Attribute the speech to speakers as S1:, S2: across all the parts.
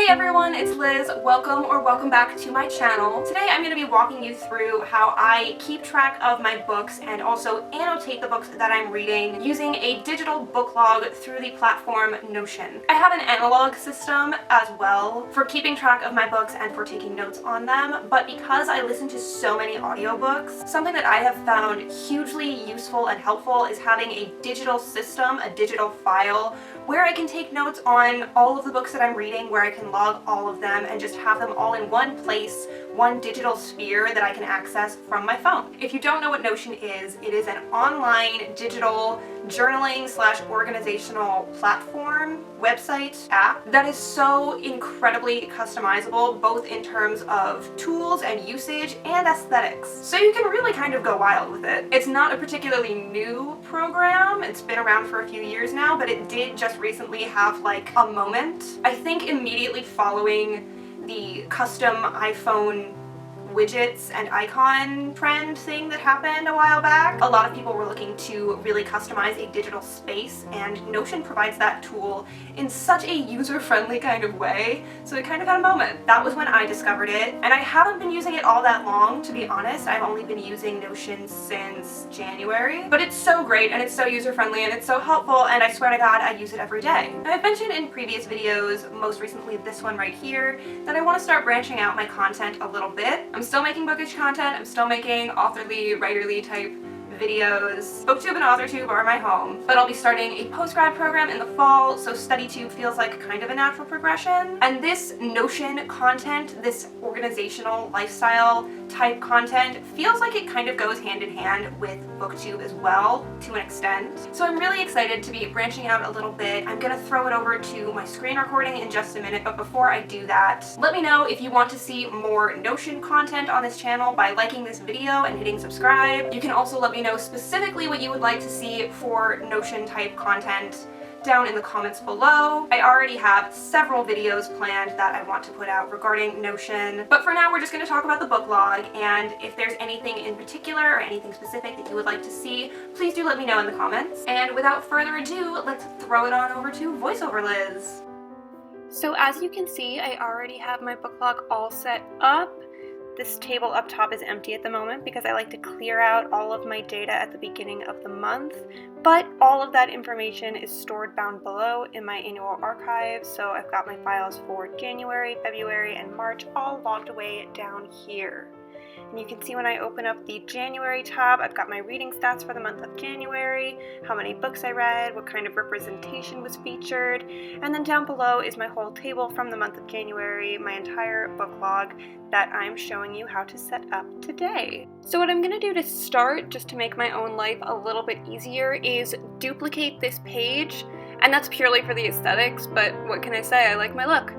S1: Hey everyone, it's Liz. Welcome back to my channel. Today I'm going to be walking you through how I keep track of my books and also annotate the books that I'm reading using a digital book log through the platform Notion. I have an analog system as well for keeping track of my books and for taking notes on them, but because I listen to so many audiobooks, something that I have found hugely useful and helpful is having a digital system, a digital file, where I can take notes on all of the books that I'm reading, where I can log all of them and just have them all in one place, one digital sphere that I can access from my phone. If you don't know what Notion is, it is an online digital journaling / organizational platform, website, app that is so incredibly customizable, both in terms of tools and usage and aesthetics. So you can really kind of go wild with it. It's not a particularly new program. It's been around for a few years now, but it did just recently have like a moment. I think immediately following the custom iPhone widgets and icon trend thing that happened a while back, a lot of people were looking to really customize a digital space, and Notion provides that tool in such a user-friendly kind of way, so it kind of had a moment. That was when I discovered it, and I haven't been using it all that long, to be honest. I've only been using Notion since January, but it's so great and it's so user-friendly and it's so helpful, and I swear to God, I use it every day. I've mentioned in previous videos, most recently this one right here, that I want to start branching out my content a little bit. I'm still making bookish content, I'm still making authorly, writerly type videos. BookTube and AuthorTube are my home, but I'll be starting a post-grad program in the fall, so StudyTube feels like kind of a natural progression. And this Notion content, this organizational lifestyle type content, feels like it kind of goes hand in hand with BookTube as well, to an extent. So I'm really excited to be branching out a little bit. I'm gonna throw it over to my screen recording in just a minute, but before I do that, let me know if you want to see more Notion content on this channel by liking this video and hitting subscribe. You can also let me know specifically what you would like to see for Notion type content down in the comments below. I already have several videos planned that I want to put out regarding Notion, but for now we're just going to talk about the book log, and if there's anything in particular or anything specific that you would like to see, please do let me know in the comments. And without further ado, let's throw it on over to VoiceOver Liz. So as you can see, I already have my book log all set up. This table up top is empty at the moment because I like to clear out all of my data at the beginning of the month, but all of that information is stored down below in my annual archive, so I've got my files for January, February, and March all logged away down here. And you can see when I open up the January tab, I've got my reading stats for the month of January, how many books I read, what kind of representation was featured, and then down below is my whole table from the month of January, my entire book log that I'm showing you how to set up today. So what I'm going to do to start, just to make my own life a little bit easier, is duplicate this page, and that's purely for the aesthetics, but what can I say, I like my look.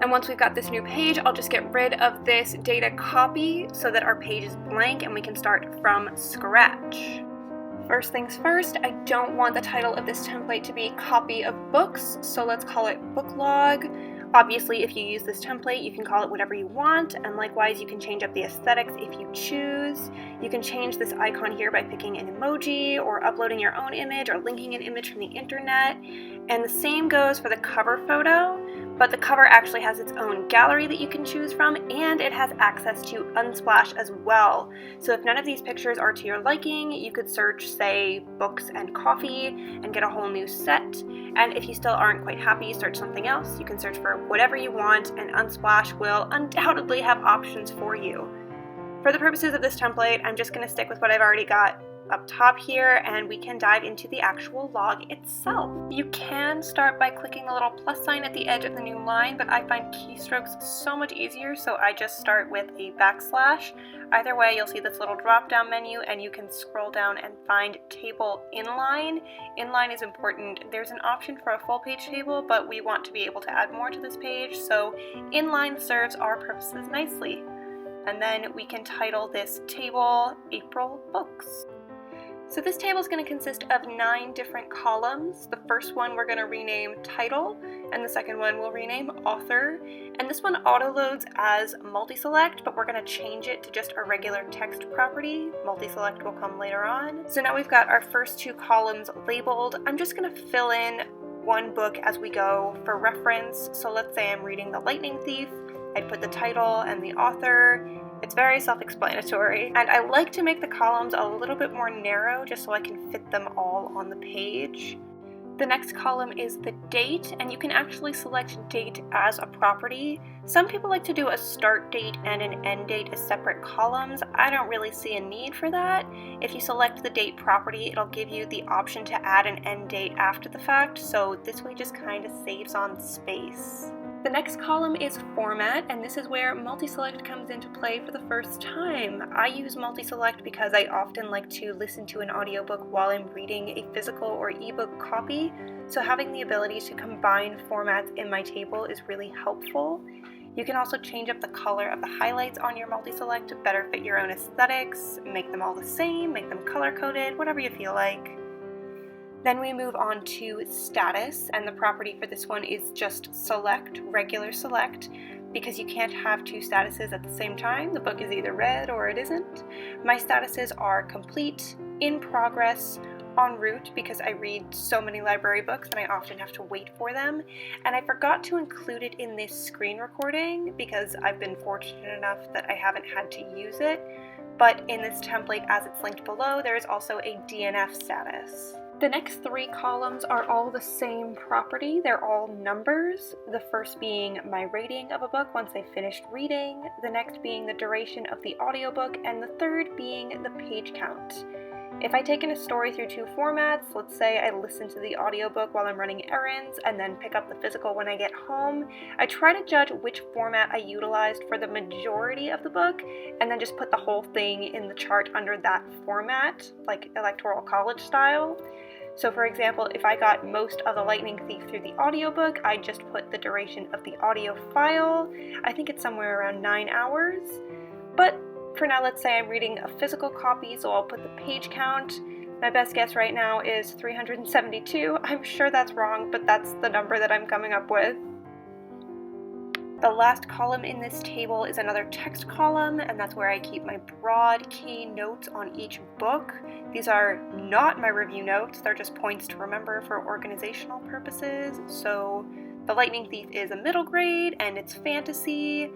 S1: And once we've got this new page, I'll just get rid of this data copy so that our page is blank and we can start from scratch. First things first, I don't want the title of this template to be copy of books, so let's call it book log. Obviously, if you use this template, you can call it whatever you want, and likewise, you can change up the aesthetics if you choose. You can change this icon here by picking an emoji, or uploading your own image, or linking an image from the internet. And the same goes for the cover photo, but the cover actually has its own gallery that you can choose from, and it has access to Unsplash as well. So if none of these pictures are to your liking, you could search, say, books and coffee, and get a whole new set. And if you still aren't quite happy, search something else. You can search for whatever you want, and Unsplash will undoubtedly have options for you. For the purposes of this template, I'm just going to stick with what I've already got up top here, and we can dive into the actual log itself. You can start by clicking the little plus sign at the edge of the new line, but I find keystrokes so much easier, so I just start with a backslash. Either way, you'll see this little drop-down menu, and you can scroll down and find table inline. Inline is important. There's an option for a full-page table, but we want to be able to add more to this page, so inline serves our purposes nicely. And then we can title this table April Books. So this table is going to consist of 9 different columns. The first one we're going to rename Title, and the second one we'll rename Author. And this one auto-loads as multi-select, but we're going to change it to just a regular text property. Multi-select will come later on. So now we've got our first 2 columns labeled. I'm just going to fill in one book as we go for reference. So let's say I'm reading The Lightning Thief, I'd put the title and the author. It's very self-explanatory, and I like to make the columns a little bit more narrow just so I can fit them all on the page. The next column is the date, and you can actually select date as a property. Some people like to do a start date and an end date as separate columns. I don't really see a need for that. If you select the date property, it'll give you the option to add an end date after the fact, so this way just kind of saves on space. The next column is format, and this is where multi-select comes into play for the first time. I use multi-select because I often like to listen to an audiobook while I'm reading a physical or ebook copy, so having the ability to combine formats in my table is really helpful. You can also change up the color of the highlights on your multi-select to better fit your own aesthetics, make them all the same, make them color-coded, whatever you feel like. Then we move on to status, and the property for this one is just select, regular select, because you can't have two statuses at the same time. The book is either read or it isn't. My statuses are complete, in progress, en route, because I read so many library books and I often have to wait for them. And I forgot to include it in this screen recording because I've been fortunate enough that I haven't had to use it. But in this template, as it's linked below, there is also a DNF status. The next three columns are all the same property. They're all numbers. The first being my rating of a book once I finished reading, the next being the duration of the audiobook, and the third being the page count. If I take in a story through two formats, let's say I listen to the audiobook while I'm running errands and then pick up the physical when I get home, I try to judge which format I utilized for the majority of the book and then just put the whole thing in the chart under that format, like Electoral College style. So for example, if I got most of The Lightning Thief through the audiobook, I just put the duration of the audio file. I think it's somewhere around 9 hours. But for now, let's say I'm reading a physical copy, so I'll put the page count. My best guess right now is 372. I'm sure that's wrong, but that's the number that I'm coming up with. The last column in this table is another text column, and that's where I keep my broad key notes on each book. These are not my review notes, they're just points to remember for organizational purposes. So The Lightning Thief is a middle grade, and it's fantasy.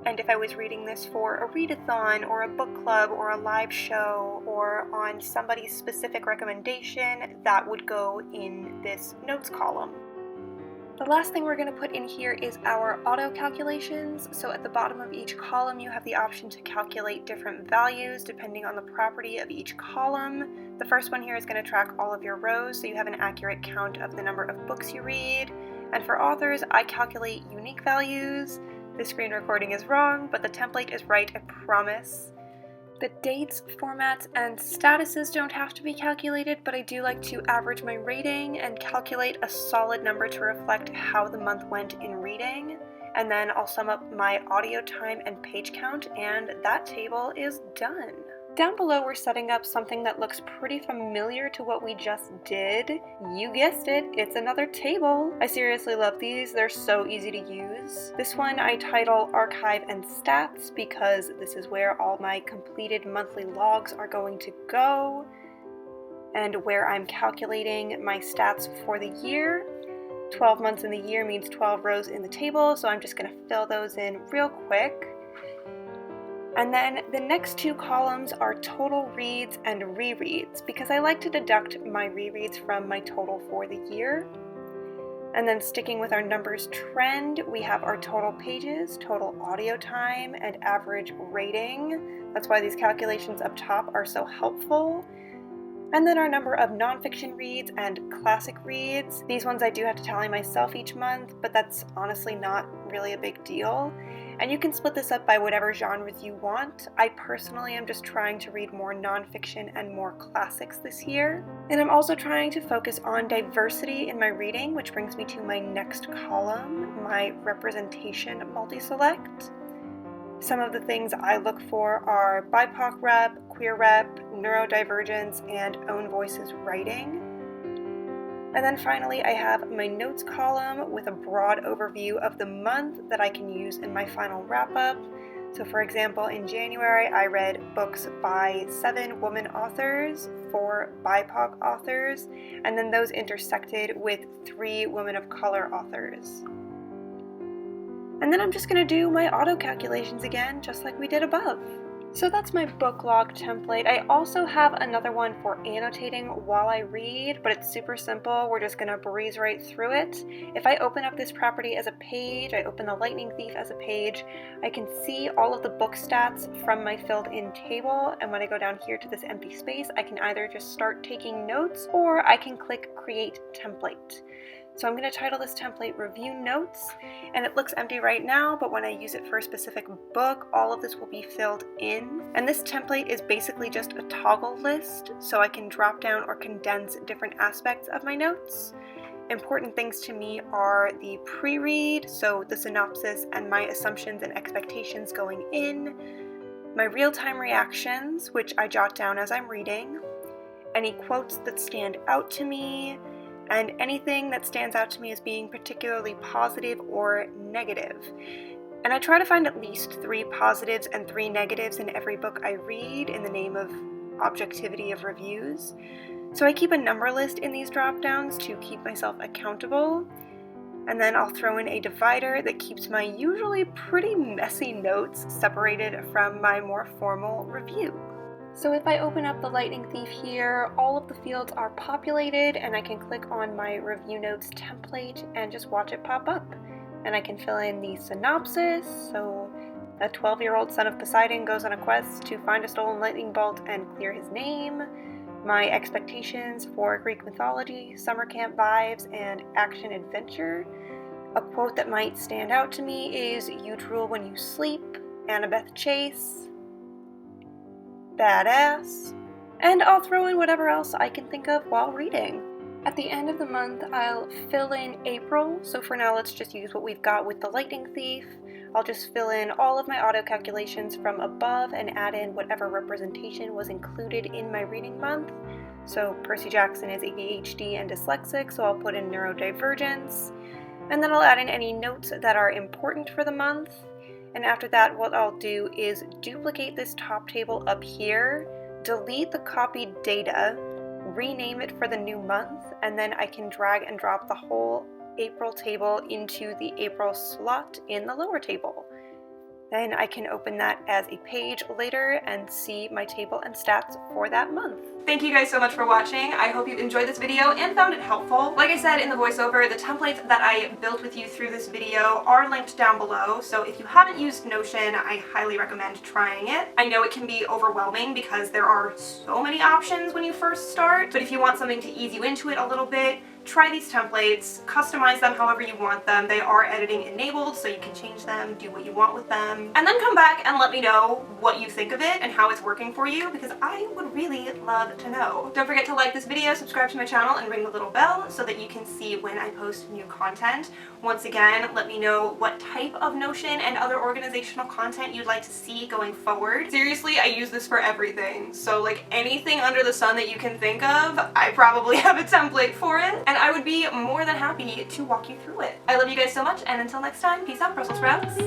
S1: And if I was reading this for a readathon or a book club or a live show or on somebody's specific recommendation, that would go in this notes column. The last thing we're going to put in here is our auto calculations. So at the bottom of each column, you have the option to calculate different values depending on the property of each column. The first one here is going to track all of your rows, so you have an accurate count of the number of books you read. And for authors, I calculate unique values. The screen recording is wrong, but the template is right, I promise. The dates, formats, and statuses don't have to be calculated, but I do like to average my rating and calculate a solid number to reflect how the month went in reading. And then I'll sum up my audio time and page count, and that table is done. Down below, we're setting up something that looks pretty familiar to what we just did. You guessed it, it's another table. I seriously love these, they're so easy to use. This one I title Archive and Stats because this is where all my completed monthly logs are going to go and where I'm calculating my stats for the year. 12 months in the year means 12 rows in the table, so I'm just going to fill those in real quick. And then the next two columns are total reads and rereads, because I like to deduct my rereads from my total for the year. And then sticking with our numbers trend, we have our total pages, total audio time, and average rating. That's why these calculations up top are so helpful. And then our number of nonfiction reads and classic reads. These ones I do have to tally myself each month, but that's honestly not really a big deal. And you can split this up by whatever genres you want. I personally am just trying to read more nonfiction and more classics this year. And I'm also trying to focus on diversity in my reading, which brings me to my next column, my representation multi-select. Some of the things I look for are BIPOC rep, queer rep, neurodivergence, and own voices writing. And then finally, I have my notes column with a broad overview of the month that I can use in my final wrap-up. So for example, in January, I read books by 7 women authors, 4 BIPOC authors, and then those intersected with 3 women of color authors. And then I'm just going to do my auto calculations again, just like we did above. So that's my book log template. I also have another one for annotating while I read, but it's super simple. We're just going to breeze right through it. If I open up this property as a page, I open the Lightning Thief as a page, I can see all of the book stats from my filled in table, and when I go down here to this empty space, I can either just start taking notes or I can click Create Template. So I'm going to title this template Review Notes, and it looks empty right now, but when I use it for a specific book, all of this will be filled in. And this template is basically just a toggle list, so I can drop down or condense different aspects of my notes. Important things to me are the pre-read, so the synopsis and my assumptions and expectations going in, my real-time reactions, which I jot down as I'm reading, any quotes that stand out to me, and anything that stands out to me as being particularly positive or negative. And I try to find at least 3 positives and 3 negatives in every book I read in the name of objectivity of reviews. So I keep a number list in these drop downs to keep myself accountable. And then I'll throw in a divider that keeps my usually pretty messy notes separated from my more formal review. So if I open up the Lightning Thief here, all of the fields are populated, and I can click on my Review Notes template and just watch it pop up. And I can fill in the synopsis, so a 12-year-old son of Poseidon goes on a quest to find a stolen lightning bolt and clear his name, my expectations for Greek mythology, summer camp vibes, and action-adventure. A quote that might stand out to me is, "You drool when you sleep," Annabeth Chase, badass, and I'll throw in whatever else I can think of while reading. At the end of the month, I'll fill in April, so for now let's just use what we've got with the Lightning Thief. I'll just fill in all of my auto calculations from above and add in whatever representation was included in my reading month. So Percy Jackson is ADHD and dyslexic, so I'll put in neurodivergence, and then I'll add in any notes that are important for the month. And after that, what I'll do is duplicate this top table up here, delete the copied data, rename it for the new month, and then I can drag and drop the whole April table into the April slot in the lower table. Then I can open that as a page later and see my table and stats for that month. Thank you guys so much for watching. I hope you enjoyed this video and found it helpful. Like I said in the voiceover, the templates that I built with you through this video are linked down below, so if you haven't used Notion, I highly recommend trying it. I know it can be overwhelming because there are so many options when you first start, but if you want something to ease you into it a little bit, try these templates, customize them however you want them. They are editing enabled, so you can change them, do what you want with them, and then come back and let me know what you think of it and how it's working for you, because I would really love to know. Don't forget to like this video, subscribe to my channel, and ring the little bell so that you can see when I post new content. Once again, let me know what type of Notion and other organizational content you'd like to see going forward. Seriously, I use this for everything, so like anything under the sun that you can think of, I probably have a template for it, and I would be more than happy to walk you through it. I love you guys so much, and until next time, peace out, Brussels sprouts.